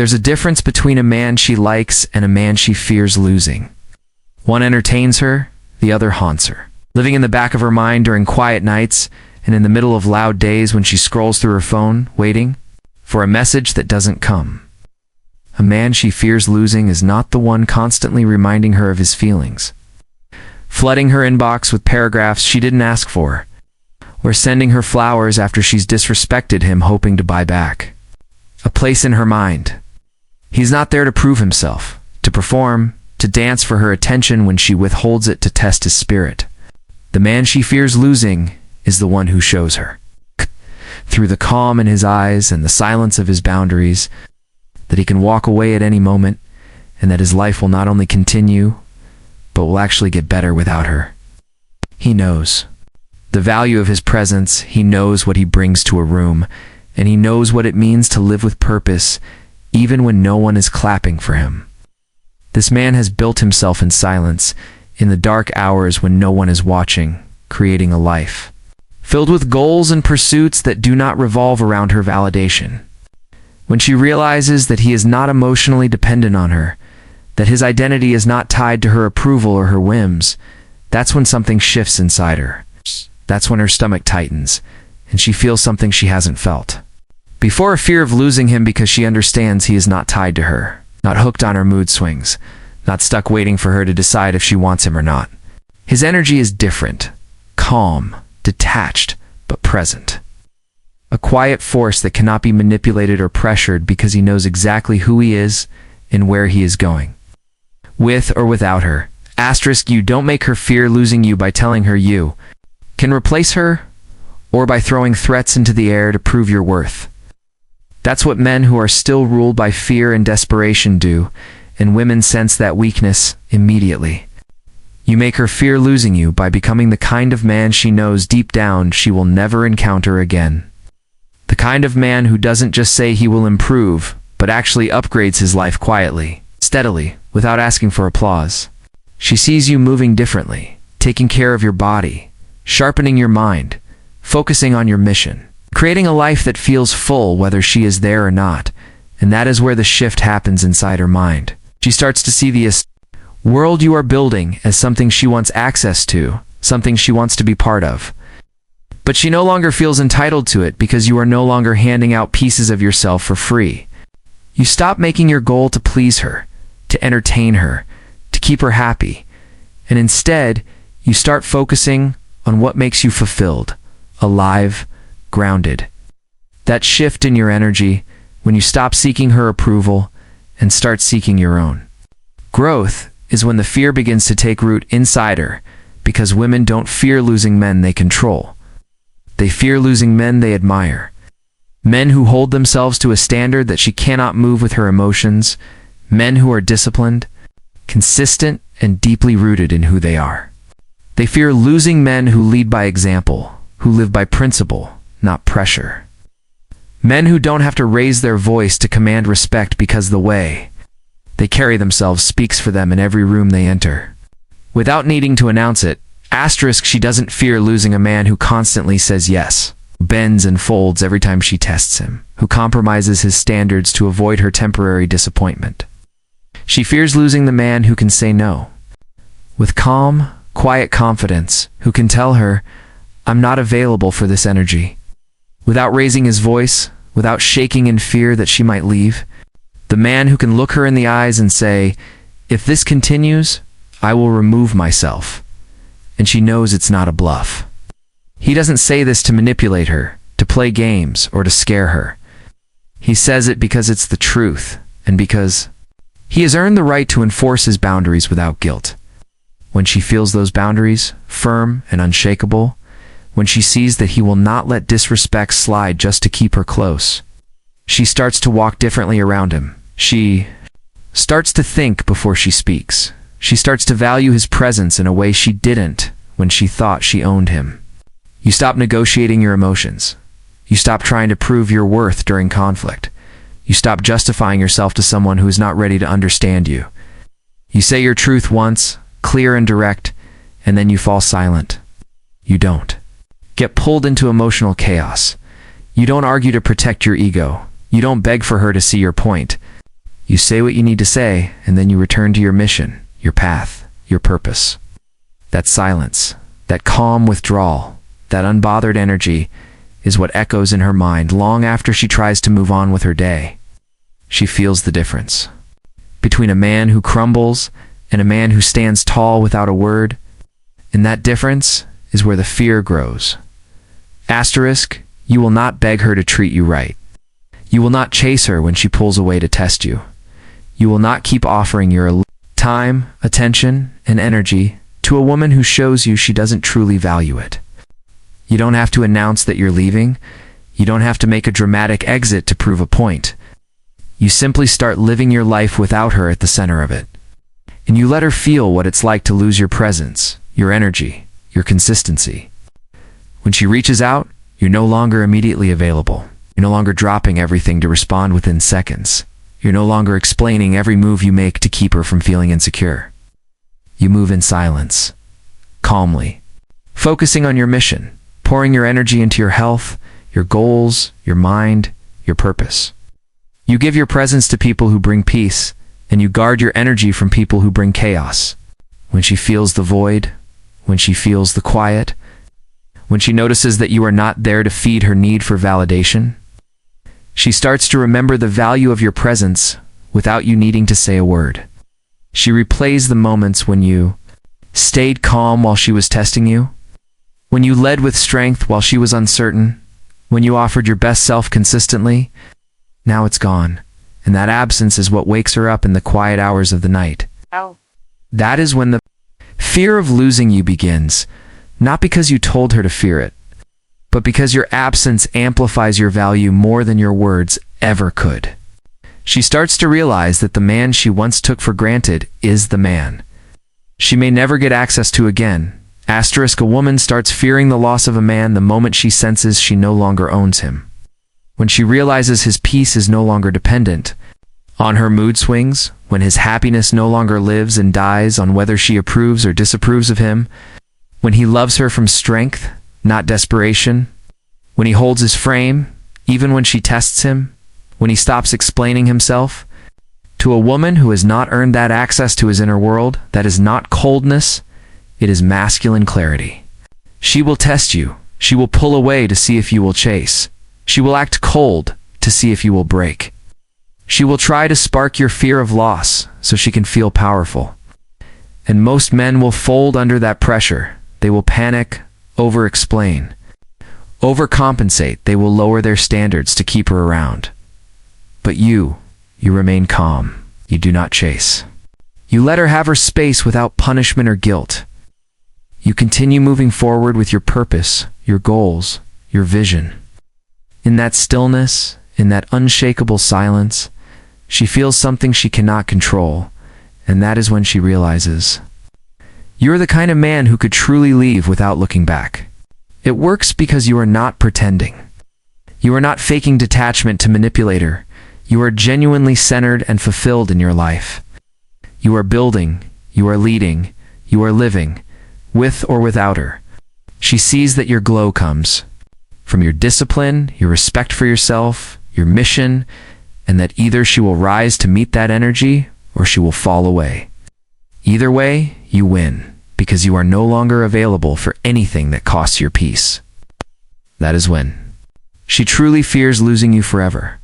There's a difference between a man she likes and a man she fears losing. One entertains her, the other haunts her, living in the back of her mind during quiet nights and in the middle of loud days when she scrolls through her phone, waiting for a message that doesn't come. A man she fears losing is not the one constantly reminding her of his feelings, flooding her inbox with paragraphs she didn't ask for, or sending her flowers after she's disrespected him hoping to buy back a place in her mind. He's not there to prove himself, to perform, to dance for her attention when she withholds it to test his spirit. The man she fears losing is the one who shows her, through the calm in his eyes and the silence of his boundaries, that he can walk away at any moment, and that his life will not only continue, but will actually get better without her. He knows the value of his presence, he knows what he brings to a room, and he knows what it means to live with purpose, even when no one is clapping for him. This man has built himself in silence, in the dark hours when no one is watching, creating a life filled with goals and pursuits that do not revolve around her validation. When she realizes that he is not emotionally dependent on her, that his identity is not tied to her approval or her whims, that's when something shifts inside her. That's when her stomach tightens, and she feels something she hasn't felt before, a fear of losing him, because she understands he is not tied to her, not hooked on her mood swings, not stuck waiting for her to decide if she wants him or not. His energy is different, calm, detached, but present. A quiet force that cannot be manipulated or pressured because he knows exactly who he is and where he is going. With or without her. You don't make her fear losing you by telling her you can replace her, or by throwing threats into the air to prove your worth. That's what men who are still ruled by fear and desperation do, and women sense that weakness immediately. You make her fear losing you by becoming the kind of man she knows deep down she will never encounter again. The kind of man who doesn't just say he will improve, but actually upgrades his life quietly, steadily, without asking for applause. She sees you moving differently, taking care of your body, sharpening your mind, focusing on your mission, creating a life that feels full whether she is there or not, and that is where the shift happens inside her mind. She starts to see the world you are building as something she wants access to, something she wants to be part of. But she no longer feels entitled to it because you are no longer handing out pieces of yourself for free. You stop making your goal to please her, to entertain her, to keep her happy, and instead, you start focusing on what makes you fulfilled, alive, grounded. That shift in your energy, when you stop seeking her approval and start seeking your own. Growth is when the fear begins to take root inside her, because women don't fear losing men they control. They fear losing men they admire. Men who hold themselves to a standard that she cannot move with her emotions. Men who are disciplined, consistent, and deeply rooted in who they are. They fear losing men who lead by example, who live by principle, not pressure. Men who don't have to raise their voice to command respect because the way they carry themselves speaks for them in every room they enter. Without needing to announce it, she doesn't fear losing a man who constantly says yes, bends and folds every time she tests him, who compromises his standards to avoid her temporary disappointment. She fears losing the man who can say no, with calm, quiet confidence, who can tell her, "I'm not available for this energy," without raising his voice, without shaking in fear that she might leave. The man who can look her in the eyes and say, "If this continues, I will remove myself." And she knows it's not a bluff. He doesn't say this to manipulate her, to play games, or to scare her. He says it because it's the truth, and because he has earned the right to enforce his boundaries without guilt. When she feels those boundaries, firm and unshakable, when she sees that he will not let disrespect slide just to keep her close, she starts to walk differently around him. She starts to think before she speaks. She starts to value his presence in a way she didn't when she thought she owned him. You stop negotiating your emotions. You stop trying to prove your worth during conflict. You stop justifying yourself to someone who is not ready to understand you. You say your truth once, clear and direct, and then you fall silent. You don't get pulled into emotional chaos. You don't argue to protect your ego. You don't beg for her to see your point. You say what you need to say, and then you return to your mission, your path, your purpose. That silence, that calm withdrawal, that unbothered energy is what echoes in her mind long after she tries to move on with her day. She feels the difference between a man who crumbles and a man who stands tall without a word, and that difference is where the fear grows. Asterisk, you will not beg her to treat you right. You will not chase her when she pulls away to test you. You will not keep offering your time, attention, and energy to a woman who shows you she doesn't truly value it. You don't have to announce that you're leaving. You don't have to make a dramatic exit to prove a point. You simply start living your life without her at the center of it. And you let her feel what it's like to lose your presence, your energy, your consistency. When she reaches out, you're no longer immediately available. You're no longer dropping everything to respond within seconds. You're no longer explaining every move you make to keep her from feeling insecure. You move in silence, calmly, focusing on your mission, pouring your energy into your health, your goals, your mind, your purpose. You give your presence to people who bring peace, and you guard your energy from people who bring chaos. When she feels the void, when she feels the quiet, when she notices that you are not there to feed her need for validation, she starts to remember the value of your presence without you needing to say a word. She replays the moments when you stayed calm while she was testing you, when you led with strength while she was uncertain, when you offered your best self consistently. Now it's gone, and that absence is what wakes her up in the quiet hours of the night. Oh. That is when the fear of losing you begins, not because you told her to fear it, but because your absence amplifies your value more than your words ever could. She starts to realize that the man she once took for granted is the man she may never get access to again. Asterisk, a woman starts fearing the loss of a man the moment she senses she no longer owns him. When she realizes his peace is no longer dependent on her mood swings, when his happiness no longer lives and dies on whether she approves or disapproves of him, when he loves her from strength, not desperation, when he holds his frame, even when she tests him, when he stops explaining himself. To a woman who has not earned that access to his inner world, that is not coldness, it is masculine clarity. She will test you. She will pull away to see if you will chase. She will act cold to see if you will break. She will try to spark your fear of loss so she can feel powerful. And most men will fold under that pressure. They will panic, over-explain, overcompensate. They will lower their standards to keep her around. But you remain calm. You do not chase. You let her have her space without punishment or guilt. You continue moving forward with your purpose, your goals, your vision. In that stillness, in that unshakable silence, she feels something she cannot control, and that is when she realizes you're the kind of man who could truly leave without looking back. It works because you are not pretending. You are not faking detachment to manipulate her. You are genuinely centered and fulfilled in your life. You are building, you are leading, you are living, with or without her. She sees that your glow comes from your discipline, your respect for yourself, your mission, and that either she will rise to meet that energy or she will fall away. Either way, you win, because you are no longer available for anything that costs your peace. That is when she truly fears losing you forever.